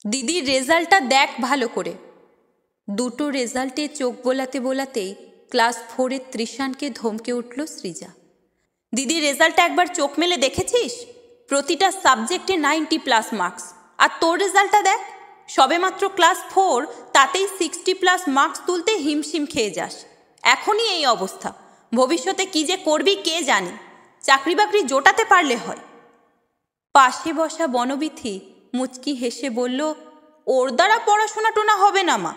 দিদির রেজাল্টটা দেখ ভালো করে। দুটো রেজাল্টে চোখ বোলাতে বোলাতেই ক্লাস 4-এর তৃষানকে ধমকে উঠল সৃজা। দিদির রেজাল্টটা একবার চোখ মেলে দেখেছিস? প্রতিটা সাবজেক্টে 90+ মার্কস। আর তোর রেজাল্টটা দেখ, সবেমাত্র ক্লাস 4, তাতেই 60+ মার্কস তুলতে হিমশিম খেয়ে যাস। এখনই এই অবস্থা, ভবিষ্যতে কি যে করবি কে জানে। চাকরি বাকরি জোটাতে পারলে হয়। পাশে বসা বনবিথি মুচকি হেসে বলল, ওর দ্বারা পড়াশোনা টোনা হবে না মা,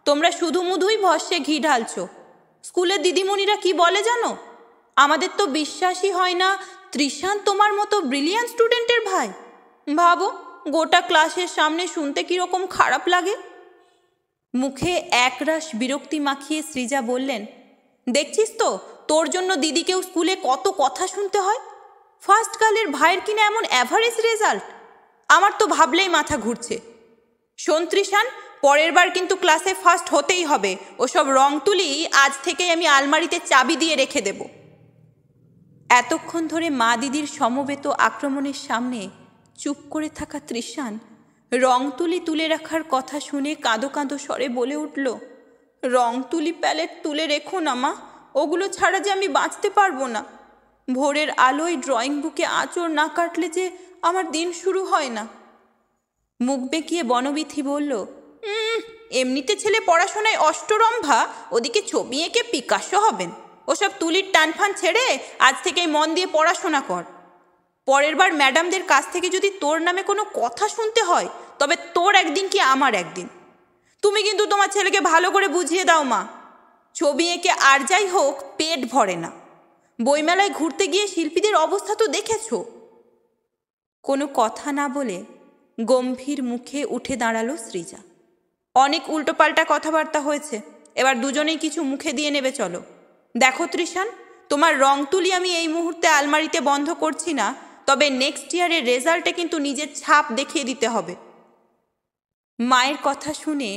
তোমরা শুধু মুধুই ভস্যে ঘি ঢালছো। স্কুলের দিদিমণিরা কি বলে জানো? আমাদের তো বিশ্বাসই হয় না তৃষান তোমার মতো ব্রিলিয়ান্ট স্টুডেন্টের ভাই। ভাবো, গোটা ক্লাসের সামনে শুনতে কীরকম খারাপ লাগে। মুখে একরাশ বিরক্তি মাখিয়ে সৃজা বললেন, দেখছিস তো তোর জন্য দিদিকেও স্কুলে কত কথা শুনতে হয়। ফার্স্ট গার্লের ভাইয়ের কিনা এমন অ্যাভারেজ রেজাল্ট, আমার তো ভাবলেই মাথা ঘুরছে। শোন তৃষান, পরের বার কিন্তু ক্লাসে ফার্স্ট হতেই হবে। ওসব রং তুলি আজ থেকেই আমি আলমারিতে চাবি দিয়ে রেখে দেব। এতক্ষণ ধরে মা দিদির সমবেত আক্রমণের সামনে চুপ করে থাকা তৃষান রং তুলি তুলে রাখার কথা শুনে কাঁদো কাঁদো স্বরে বলে উঠল, রং তুলি প্যালেট তুলে রেখো না মা, ওগুলো ছাড়া যে আমি বাঁচতে পারবো না। ভোরের আলোয় ড্রয়িং বুকে আঁচড় না কাটলে যে আমার দিন শুরু হয় না। মুখ বেঁকিয়ে বনবিথি বলল, এমনিতে ছেলে পড়াশোনায় অষ্টরম্ভা, ওদিকে ছবি এঁকে পিকাসো হবেন। ওসব তুলির টানফান ছেড়ে আজ থেকেই মন দিয়ে পড়াশোনা কর। পরের বার ম্যাডামদের কাছ থেকে যদি তোর নামে কোনো কথা শুনতে হয়, তবে তোর একদিন কি আমার একদিন। তুমি কিন্তু তোমার ছেলেকে ভালো করে বুঝিয়ে দাও মা, ছবি এঁকে আর যাই হোক পেট ভরে না। বইমেলায় ঘুরতে গিয়ে শিল্পীদের অবস্থা তো দেখেছো। কোনো কথা না বলে গম্ভীর মুখে উঠে দাঁড়ালো সৃজা। অনেক উল্টোপাল্টা কথাবার্তা হয়েছে, এবার দুজনেই কিছু মুখে দিয়ে নেবে চলো। দেখো তৃষান, তোমার রং তুলি আমি এই মুহূর্তে আলমারিতে বন্ধ করছি না, তবে নেক্সট ইয়ারের রেজাল্টে কিন্তু নিজের ছাপ দেখিয়ে দিতে হবে। মায়ের কথা শুনে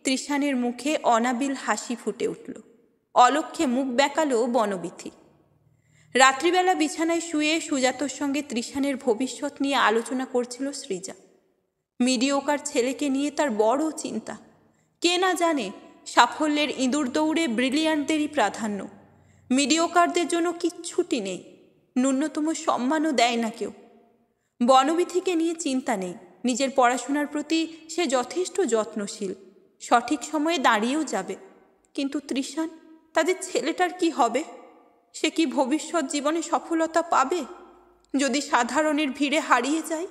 তৃষানের মুখে অনাবিল হাসি ফুটে উঠল। অলক্ষ্যে মুখ বেঁকালো বনবিথি। রাত্রিবেলা বিছানায় শুয়ে সুজাতর সঙ্গে তৃষানের ভবিষ্যৎ নিয়ে আলোচনা করছিল সৃজা। মিডিওকার ছেলেকে নিয়ে তার বড় চিন্তা। কে না জানে সাফল্যের ইঁদুর দৌড়ে ব্রিলিয়ান্টদেরই প্রাধান্য। মিডিওকারদের জন্য কিচ্ছুটি নেই, ন্যূনতম সম্মানও দেয় না কেউ। বনবিথিকে নিয়ে চিন্তা নেই, নিজের পড়াশোনার প্রতি সে যথেষ্ট যত্নশীল, সঠিক সময়ে দাঁড়িয়েও যাবে। কিন্তু তৃষান, তাদের ছেলেটার কি হবে? সে কি ভবিষ্যৎ জীবনে সফলতা পাবে যদি সাধারণের ভিড়ে হারিয়ে যায়?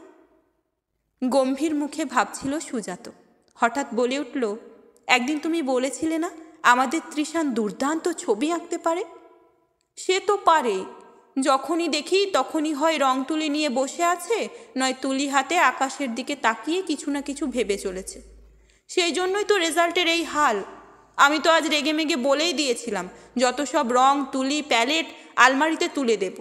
গম্ভীর মুখে ভাবছিল সুজাত। হঠাৎ বলে উঠল, একদিন তুমি বলেছিলে না আমাদের তৃষান দুর্দান্ত ছবি আঁকতে পারে? সে তো পারে, যখনই দেখি তখনই হয় রং তুলি নিয়ে বসে আছে, নয় তুলি হাতে আকাশের দিকে তাকিয়ে কিছু না কিছু ভেবে চলেছে। সেই জন্যই তো রেজাল্টের এই হাল। আমি তো আজ রেগে মেগে বলেই দিয়েছিলাম যত সব রং তুলি প্যালেট আলমারিতে তুলে দেব।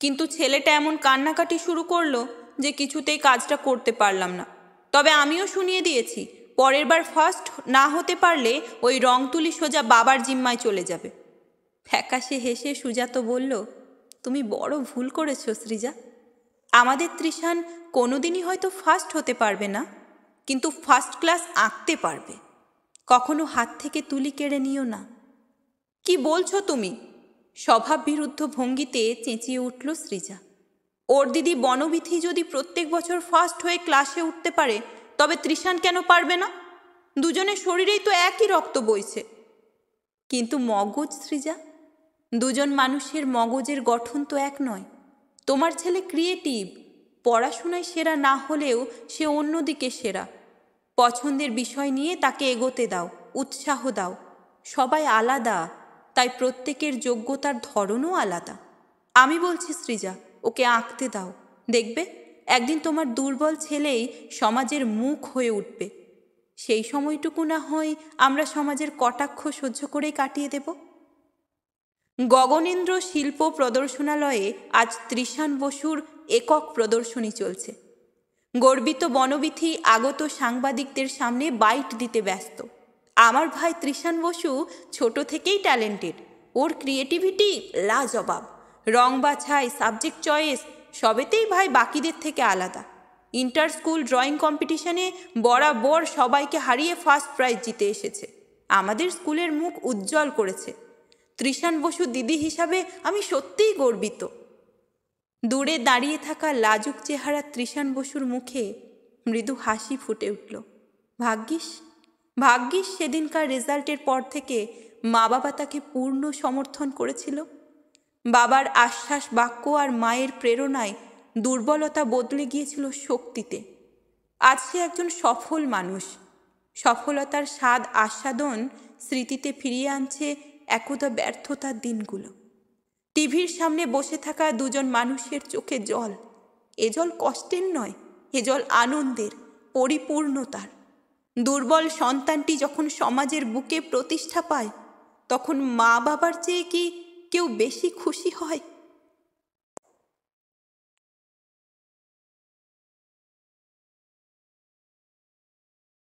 কিন্তু ছেলেটা এমন কান্নাকাটি শুরু করলো যে কিছুতেই কাজটা করতে পারলাম না। তবে আমিও শুনিয়ে দিয়েছি, পরের বার ফার্স্ট না হতে পারলে ওই রং তুলি সোজা বাবার জিম্মায় চলে যাবে। ফ্যাকাশে হেসে সুজাত বলল, তুমি বড় ভুল করেছ সৃজা। আমাদের তৃষান কোনোদিনই হয়তো ফার্স্ট হতে পারবে না, কিন্তু ফার্স্ট ক্লাস আঁকতে পারবে। কখনো হাত থেকে তুলি কেড়ে নিও না। কি বলছো তুমি? স্বভাব বিরুদ্ধ ভঙ্গিতে চেঁচিয়ে উঠল সৃজা। ওর দিদি বনবিথি যদি প্রত্যেক বছর ফার্স্ট হয়ে ক্লাসে উঠতে পারে, তবে তৃষান কেন পারবে না? দুজনের শরীরেই তো একই রক্ত বইছে। কিন্তু মগজ সৃজা, দুজন মানুষের মগজের গঠন তো এক নয়। তোমার ছেলে ক্রিয়েটিভ, পড়াশোনায় সেরা না হলেও সে অন্যদিকে সেরা। পছন্দের বিষয় নিয়ে তাকে এগোতে দাও, উৎসাহ দাও। সবাই আলাদা, তাই প্রত্যেকের যোগ্যতার ধরনও আলাদা। আমি বলছি সৃজা, ওকে আঁকতে দাও, দেখবে একদিন তোমার দুর্বল ছেলেই সমাজের মুখ হয়ে উঠবে। সেই সময়টুকু না হয় আমরা সমাজের কটাক্ষ সহ্য করেই কাটিয়ে দেব। গগনেন্দ্র শিল্প প্রদর্শনালয়ে আজ তৃষান বসুর একক প্রদর্শনী চলছে। গর্বিত বনবিথি আগত সাংবাদিকদের সামনে বাইট দিতে ব্যস্ত। আমার ভাই তৃষান বসু ছোট থেকেই ট্যালেন্টেড, ওর ক্রিয়েটিভিটি লাজবাব। রং বাছাই, সাবজেক্ট চয়েস সবেতেই ভাই বাকিদের থেকে আলাদা। ইন্টার স্কুল ড্রয়িং কম্পিটিশনে বরাবর সবাইকে হারিয়ে ফার্স্ট প্রাইজ জিতে এসেছে। আমাদের স্কুলের মুখ উজ্জ্বল করেছে। তৃষান বসু দিদি হিসাবে আমি সত্যিই গর্বিত। দূরে দাঁড়িয়ে থাকা লাজুক চেহারা তৃষান বসুর মুখে মৃদু হাসি ফুটে উঠল। ভাগ্যিস সেদিনকার রেজাল্টের পর থেকে মা বাবা তাকে পূর্ণ সমর্থন করেছিল। বাবার আশ্বাস বাক্য আর মায়ের প্রেরণায় দুর্বলতা বদলে গিয়েছিল শক্তিতে। আজ সে একজন সফল মানুষ। সফলতার স্বাদ আস্বাদন স্মৃতিতে ফিরিয়ে আনছে একদা ব্যর্থতার দিনগুলো। টিভির সামনে বসে থাকা দুজন মানুষের চোখে জল। এ জল কষ্টের নয়, এ জল আনন্দের, পরিপূর্ণতার। দুর্বল সন্তানটি যখন সমাজের বুকে প্রতিষ্ঠা পায়, তখন মা বাবার চেয়ে কি কেউ বেশি খুশি হয়?